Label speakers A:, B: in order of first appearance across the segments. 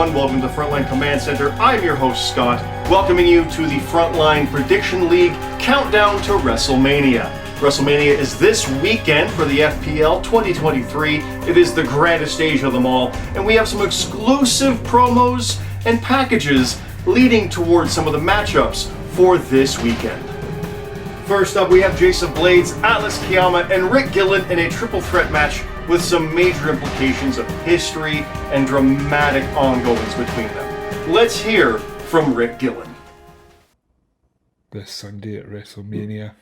A: everyone, welcome to Frontline Command Center. I'm your host Scott, welcoming you to the Frontline Prediction League Countdown to WrestleMania. WrestleMania is this weekend for the FPL 2023. It is the grandest stage of them all, and we have some exclusive promos and packages leading towards some of the matchups for this weekend. First up, we have Jason Blades, Atlas Kiyama, and Rick Gillen in a triple threat match with some major implications of history and dramatic ongoings between them. Let's hear from Rick Gillen.
B: This Sunday at WrestleMania,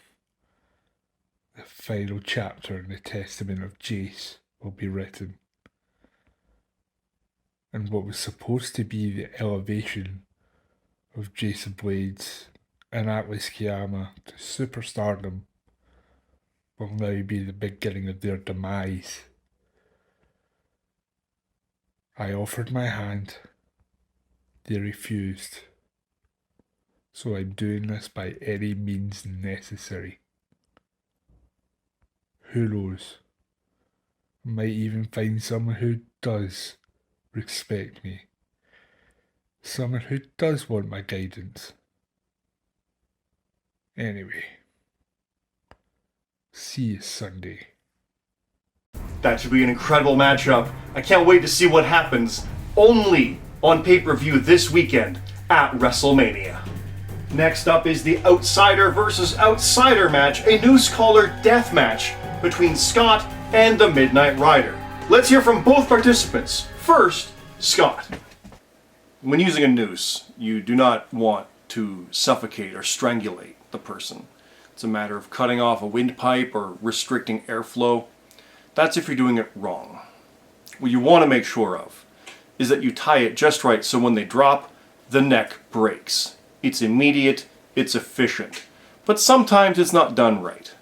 B: the final chapter in the Testament of Jace will be written. And what was supposed to be the elevation of Jason Blades and Atlas Kiyama to superstardom will now be the beginning of their demise. I offered my hand, they refused, so I'm doing this by any means necessary. Who knows? I might even find someone who does respect me. Someone who does want my guidance. Anyway, see you Sunday.
A: That should be an incredible matchup. I can't wait to see what happens only on pay-per-view this weekend at WrestleMania. Next up is the Outsider versus Outsider match, a noose collar death match between Scott and the Midnight Rider. Let's hear from both participants. First, Scott. When using a noose, you do not want to suffocate or strangulate the person. It's a matter of cutting off a windpipe or restricting airflow. That's if you're doing it wrong. What you want to make sure of is that you tie it just right so when they drop, the neck breaks. It's immediate, it's efficient. But sometimes it's not done right.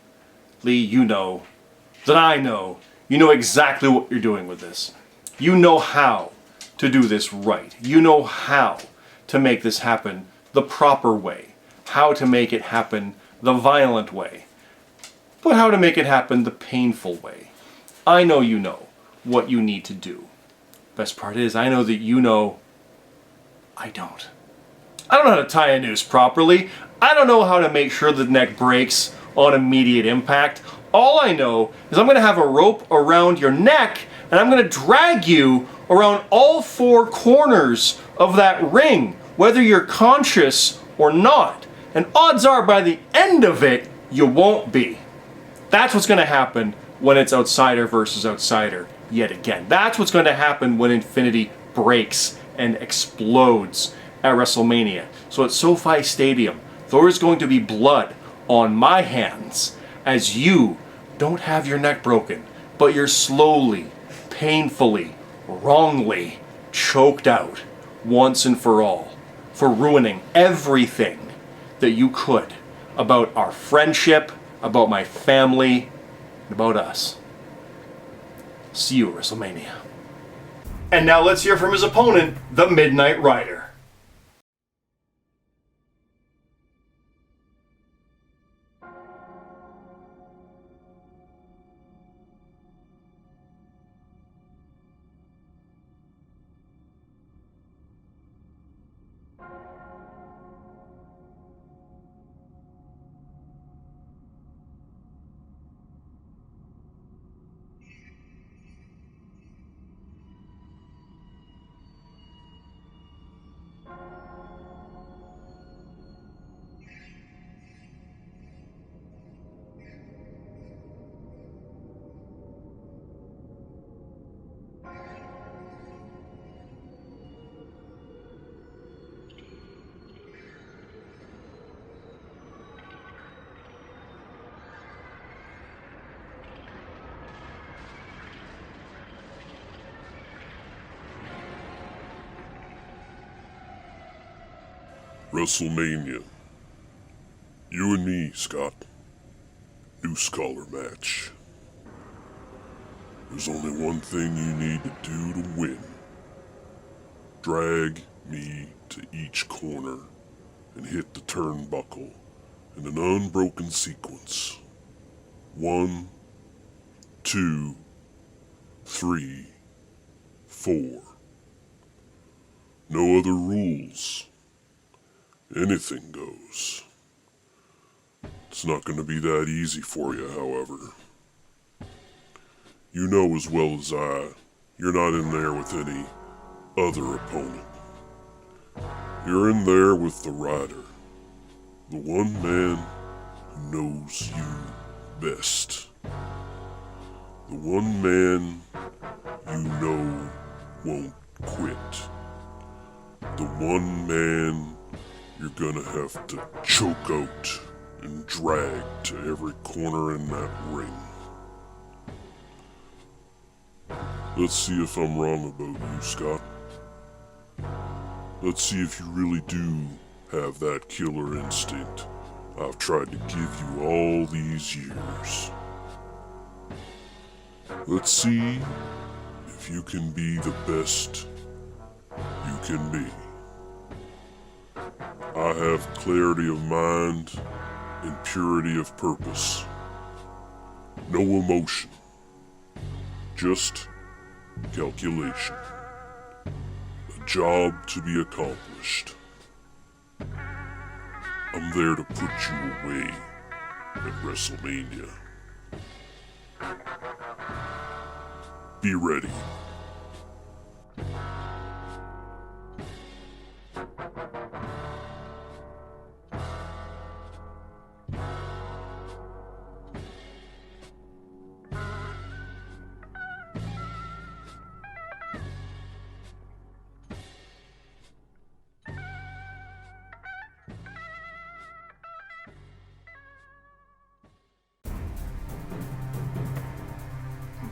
A: Lee, you know that I know. You know exactly what you're doing with this. You know how to do this right. You know how to make this happen the proper way. How to make it happen the violent way. But how to make it happen the painful way. I know you know what you need to do. Best part is, I know that you know I don't. I don't know how to tie a noose properly. I don't know how to make sure the neck breaks on immediate impact. All I know is I'm going to have a rope around your neck and I'm going to drag you around all four corners of that ring, whether you're conscious or not. And odds are by the end of it, you won't be. That's what's going to happen when it's Outsider versus Outsider yet again. That's what's going to happen when Infinity breaks and explodes at WrestleMania. So at SoFi Stadium, there is going to be blood on my hands as you don't have your neck broken, but you're slowly, painfully, wrongly choked out once and for all for ruining everything that you could about our friendship, about my family, and about us. See you at WrestleMania. And now let's hear from his opponent, the Midnight Rider.
C: WrestleMania. You and me, Scott. Noose collar match. There's only one thing you need to do to win. Drag me to each corner and hit the turnbuckle in an unbroken sequence. 1, 2, 3, 4. No other rules. Anything goes. It's not going to be that easy for you, however. You know as well as I, you're not in there with any other opponent. You're in there with the rider. The one man who knows you best. The one man you know won't quit. The one man you're gonna have to choke out and drag to every corner in that ring. Let's see if I'm wrong about you, Scott. Let's see if you really do have that killer instinct I've tried to give you all these years. Let's see if you can be the best you can be. I have clarity of mind and purity of purpose. No emotion. Just calculation. A job to be accomplished. I'm there to put you away at WrestleMania. Be ready.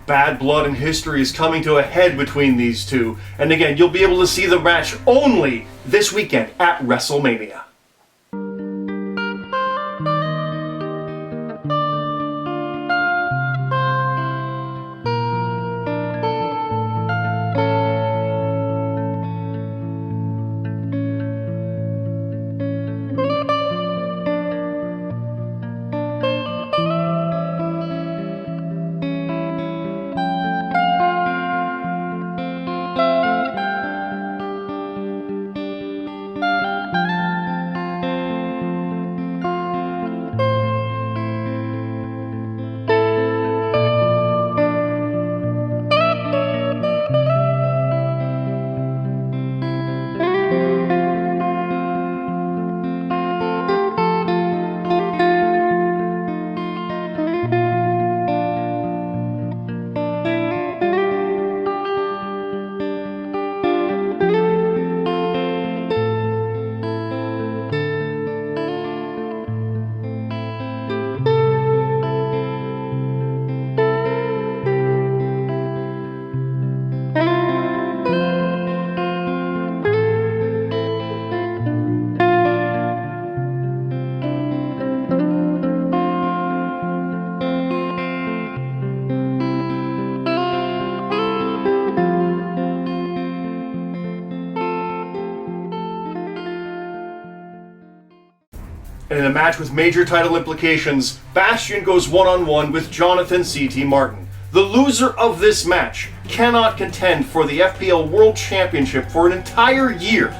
A: Bad blood and history is coming to a head between these two, and again, you'll be able to see the match only this weekend at WrestleMania. And in a match with major title implications, Bastion goes one-on-one with Jonathan C.T. Martin. The loser of this match cannot contend for the FPL World Championship for an entire year.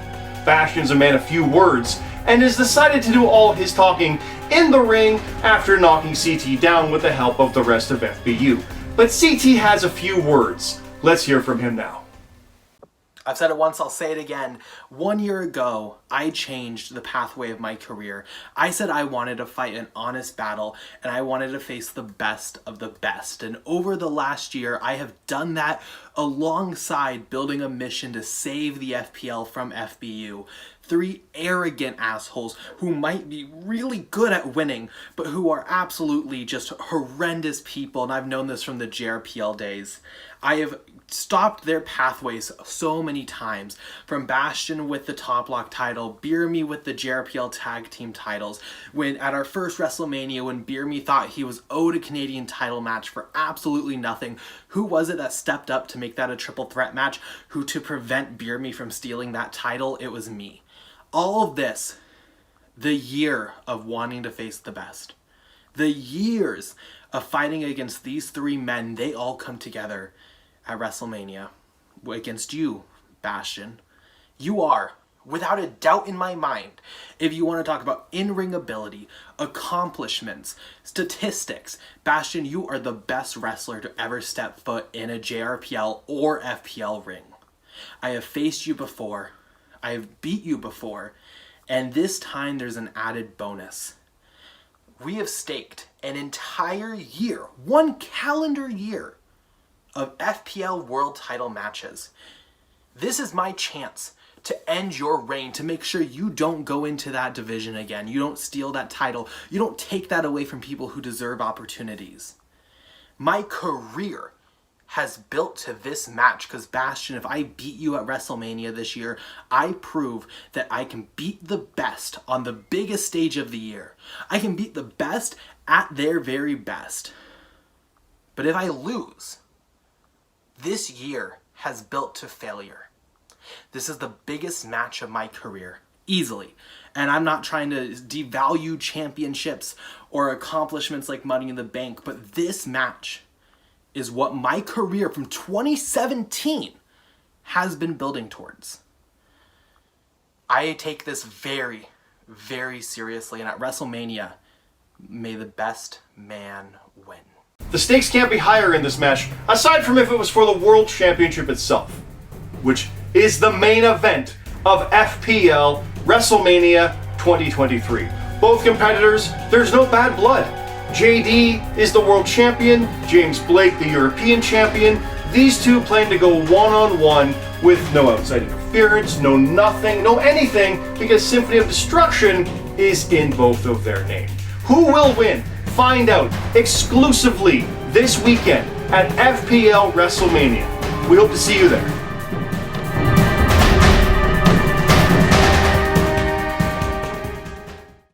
A: Bastion's a man of few words, and has decided to do all his talking in the ring after knocking CT down with the help of the rest of FBU. But CT has a few words. Let's hear from him now.
D: I've said it once, I'll say it again. 1 year ago, I changed the pathway of my career. I said I wanted to fight an honest battle, and I wanted to face the best of the best. And over the last year, I have done that alongside building a mission to save the FPL from FBU. 3 arrogant assholes who might be really good at winning, but who are absolutely just horrendous people, and I've known this from the JRPL days. I have stopped their pathways so many times, from Bastion with the top lock title, Beer Me with the JRPL tag team titles, when at our first WrestleMania, when Beer Me thought he was owed a Canadian title match for absolutely nothing, who was it that stepped up to make that a triple threat match? Who to prevent Beer Me from stealing that title? It was me. All of this, the year of wanting to face the best, the years of fighting against these 3 men, they all come together at WrestleMania against you, Bastion, You are, without a doubt in my mind, if you want to talk about in-ring ability, accomplishments, statistics, Bastion, you are the best wrestler to ever step foot in a JRPL or FPL ring. I have faced you before, I have beat you before, and this time there's an added bonus. We have staked an entire year, 1 calendar year, of FPL world title matches. This is my chance to end your reign, to make sure you don't go into that division again. You don't steal that title. You don't take that away from people who deserve opportunities. My career has built to this match because, Bastion, if I beat you at WrestleMania this year, I prove that I can beat the best on the biggest stage of the year. I can beat the best at their very best. But if I lose, this year has built to failure. This is the biggest match of my career, easily. And I'm not trying to devalue championships or accomplishments like Money in the Bank, but this match is what my career from 2017 has been building towards. I take this very, very seriously, and at WrestleMania, may the best man win.
A: The stakes can't be higher in this match, aside from if it was for the World Championship itself, which is the main event of FPL WrestleMania 2023. Both competitors, there's no bad blood. JD is the world champion, James Blake the European champion. These two plan to go one-on-one with no outside interference, no nothing, no anything, because Symphony of Destruction is in both of their names. Who will win? Find out exclusively this weekend at FPL WrestleMania. We hope to see you there.